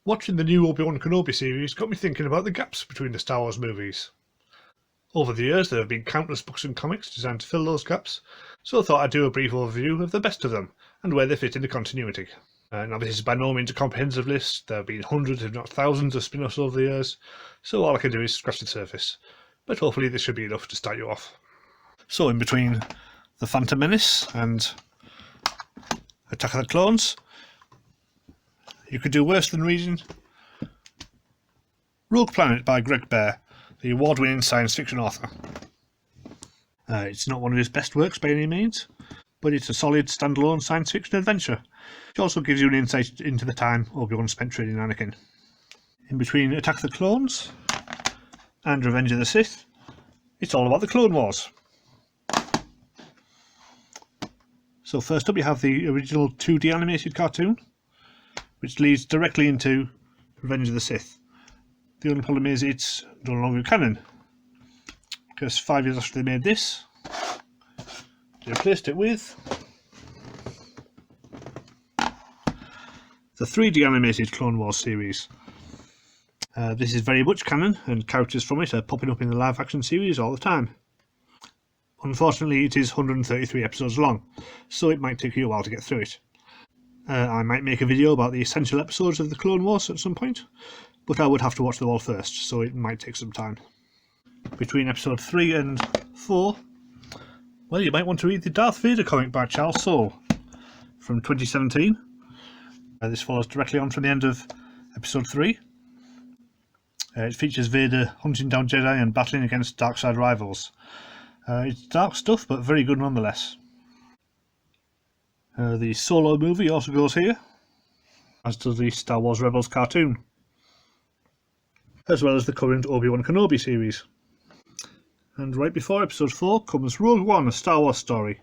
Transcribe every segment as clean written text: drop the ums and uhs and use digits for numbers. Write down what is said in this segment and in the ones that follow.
Watching the new Obi-Wan Kenobi series got me thinking about the gaps between the Star Wars movies. Over the years there have been countless books and comics designed to fill those gaps, so I thought I'd do a brief overview of the best of them and where they fit into continuity. Now this is by no means a comprehensive list. There have been hundreds if not thousands of spin-offs over the years, so all I can do is scratch the surface. But hopefully this should be enough to start you off. So in between The Phantom Menace and Attack of the Clones, you could do worse than reading Rogue Planet by Greg Bear, the award-winning science fiction author. It's not one of his best works by any means, but it's a solid standalone science fiction adventure. It also gives you an insight into the time Obi-Wan spent training Anakin. In between Attack of the Clones and Revenge of the Sith, it's all about the Clone Wars. So first up you have the original 2D animated cartoon, which leads directly into Revenge of the Sith. The only problem is it's no longer canon, because 5 years after they made this, they replaced it with the 3D animated Clone Wars series. This is very much canon, and characters from it are popping up in the live action series all the time. Unfortunately, it is 133 episodes long, so it might take you a while to get through it. I might make a video about the essential episodes of the Clone Wars at some point, but I would have to watch them all first, so it might take some time. Between episode 3 and 4, well, you might want to read the Darth Vader comic by Charles Soule from 2017. This follows directly on from the end of episode 3. It features Vader hunting down Jedi and battling against dark side rivals. It's dark stuff, but very good nonetheless. The Solo movie also goes here, as does the Star Wars Rebels cartoon, as well as the current Obi-Wan Kenobi series. And right before episode 4 comes Rogue One, a Star Wars story.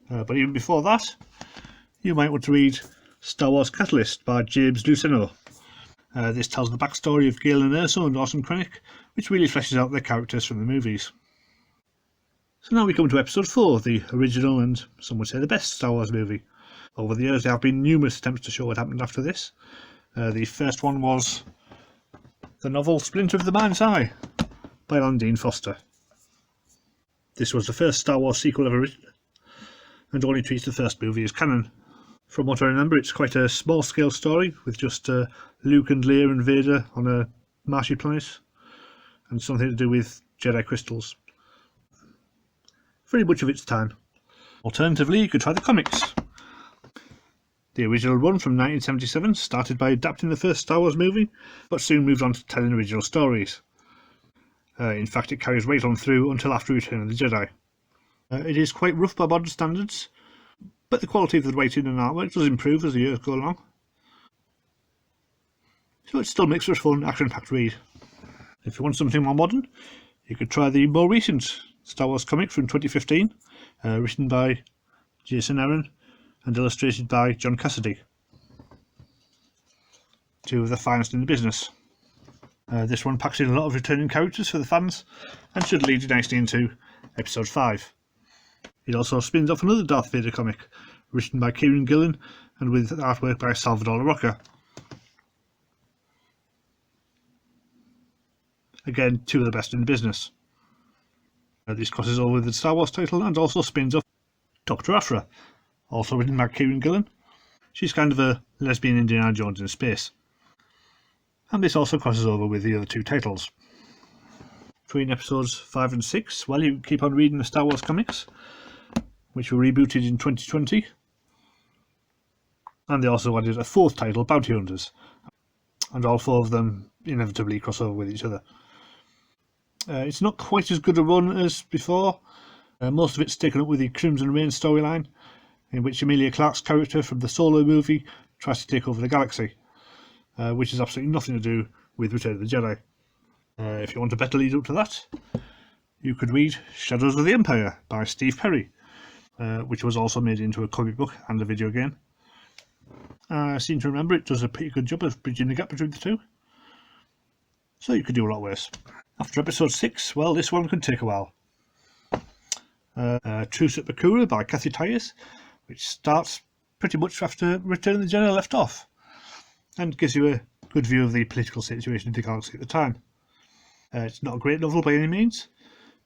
But even before that, you might want to read Star Wars Catalyst by James Luceno. This tells the backstory of Galen Erso and Orson Krennic, which really fleshes out their characters from the movies. So now we come to episode 4, the original and some would say the best Star Wars movie. Over the years there have been numerous attempts to show what happened after this. The first one was the novel Splinter of the Mind's Eye by Alan Dean Foster. This was the first Star Wars sequel ever written, and only treats the first movie as canon. From what I remember, it's quite a small-scale story, with just Luke and Leia and Vader on a marshy planet, and something to do with Jedi crystals. Very much of its time. Alternatively, you could try the comics. The original run from 1977 started by adapting the first Star Wars movie, but soon moved on to telling original stories. In fact, it carries right on through until after Return of the Jedi. It is quite rough by modern standards, but the quality of the writing and artwork does improve as the years go along. So it still makes for a fun, action-packed read. If you want something more modern, you could try the more recent Star Wars comic from 2015, written by Jason Aaron and illustrated by John Cassidy. Two of the finest in the business. This one packs in a lot of returning characters for the fans and should lead you nicely into episode 5. It also spins off another Darth Vader comic, written by Kieran Gillen and with artwork by Salvador Larroca. Again, two of the best in the business. This crosses over with the Star Wars title and also spins off Dr. Aphra, also written by Kieran Gillen. She's kind of a lesbian Indiana Jones in space. And this also crosses over with the other two titles. Between episodes 5 and 6, well, you keep on reading the Star Wars comics, which were rebooted in 2020. And they also added a fourth title, Bounty Hunters. And all four of them inevitably cross over with each other. It's not quite as good a run as before. Most of it's taken up with the Crimson Reign storyline, in which Emilia Clarke's character from the Solo movie tries to take over the galaxy, which has absolutely nothing to do with Return of the Jedi. If you want a better lead up to that, you could read Shadows of the Empire by Steve Perry, which was also made into a comic book and a video game. I seem to remember it does a pretty good job of bridging the gap between the two. So you could do a lot worse. After episode 6, well, this one could take a while. Truce at Bakura by Kathy Tyers, which starts pretty much after Return of the Jedi left off, and gives you a good view of the political situation in the galaxy at the time. It's not a great novel by any means,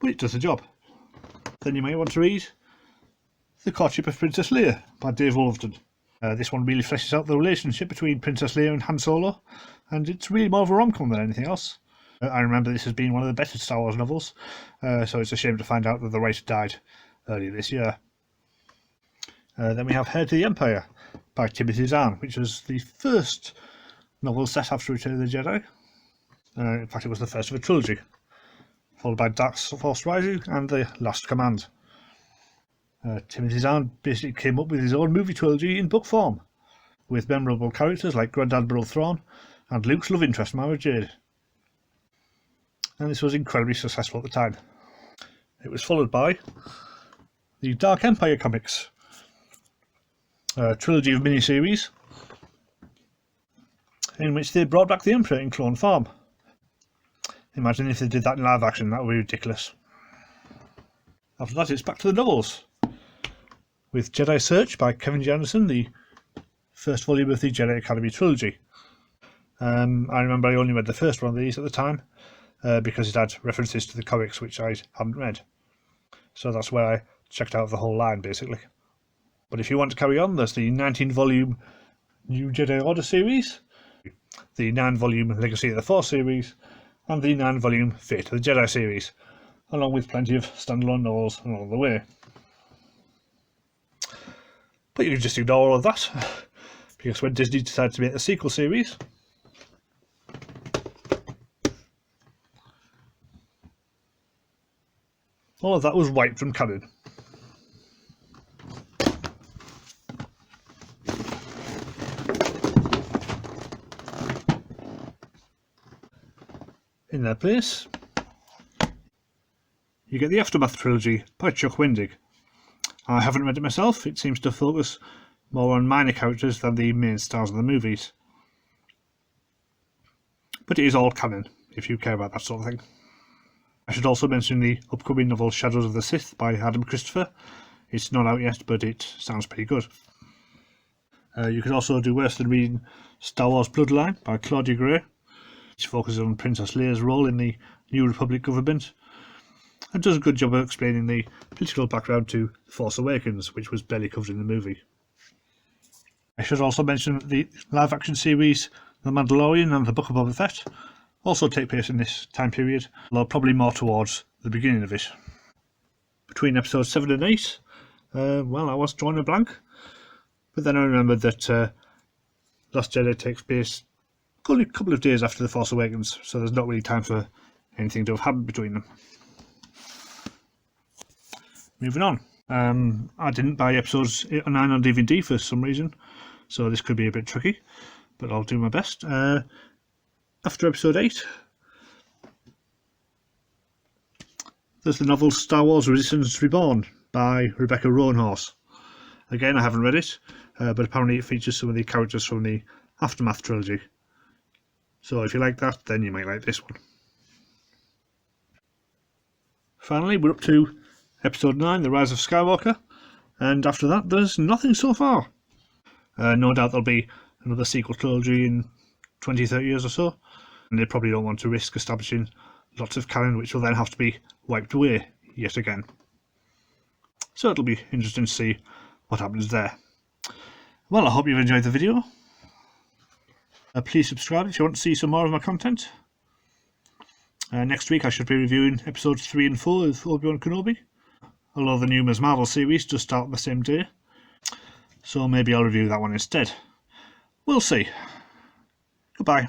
but it does the job. Then you might want to read The Courtship of Princess Leia by Dave Wolfden. This one really fleshes out the relationship between Princess Leia and Han Solo, and it's really more of a rom-com than anything else. I remember this has been one of the better Star Wars novels, so it's a shame to find out that the writer died earlier this year. Then we have Heir to the Empire by Timothy Zahn, which was the first novel set after Return of the Jedi. In fact, it was the first of a trilogy, followed by Dark Force Rising and The Last Command. Timothy Zahn basically came up with his own movie trilogy in book form, with memorable characters like Grand Admiral Thrawn and Luke's love interest Mara Jade. And this was incredibly successful at the time. It was followed by the Dark Empire comics, a trilogy of miniseries in which they brought back the Emperor in clone form. Imagine if they did that in live action, that would be ridiculous. After that, it's back to the novels, with Jedi Search by Kevin J. Anderson, the first volume of the Jedi Academy trilogy. I remember I only read the first one of these at the time, because it had references to the comics which I hadn't read. So that's where I checked out the whole line, basically. But if you want to carry on, there's the 19-volume New Jedi Order series, the 9-volume Legacy of the Force series, and the 9-volume Fate of the Jedi series, along with plenty of standalone novels along the way. But you can just ignore all of that, because when Disney decided to make the sequel series, all of that was wiped from canon. In their place, you get the Aftermath trilogy by Chuck Wendig. I haven't read it myself. It seems to focus more on minor characters than the main stars of the movies. But it is all canon, if you care about that sort of thing. I should also mention the upcoming novel Shadows of the Sith by Adam Christopher. It's not out yet, but it sounds pretty good. You could also do worse than reading Star Wars Bloodline by Claudia Gray, which focuses on Princess Leia's role in the New Republic government, and does a good job of explaining the political background to The Force Awakens, which was barely covered in the movie. I should also mention that the live-action series The Mandalorian and The Book of Boba Fett also take place in this time period, although probably more towards the beginning of it. Between episodes 7 and 8, I was drawing a blank, but then I remembered that Last Jedi takes place only a couple of days after The Force Awakens, so there's not really time for anything to have happened between them. Moving on. I didn't buy episodes 8 or 9 on DVD for some reason, so this could be a bit tricky, but I'll do my best. After episode 8, there's the novel Star Wars Resistance Reborn by Rebecca Roanhorse. Again, I haven't read it, but apparently it features some of the characters from the Aftermath trilogy. So if you like that, then you might like this one. Finally, we're up to episode 9, The Rise of Skywalker, and after that there's nothing so far. No doubt there'll be another sequel trilogy in 20-30 years or so, and they probably don't want to risk establishing lots of canon which will then have to be wiped away yet again. So it'll be interesting to see what happens there. Well, I hope you've enjoyed the video. Please subscribe if you want to see some more of my content. Next week I should be reviewing episodes 3 and 4 of Obi-Wan Kenobi, although the new Ms. Marvel series does start on the same day, so maybe I'll review that one instead. We'll see. Goodbye.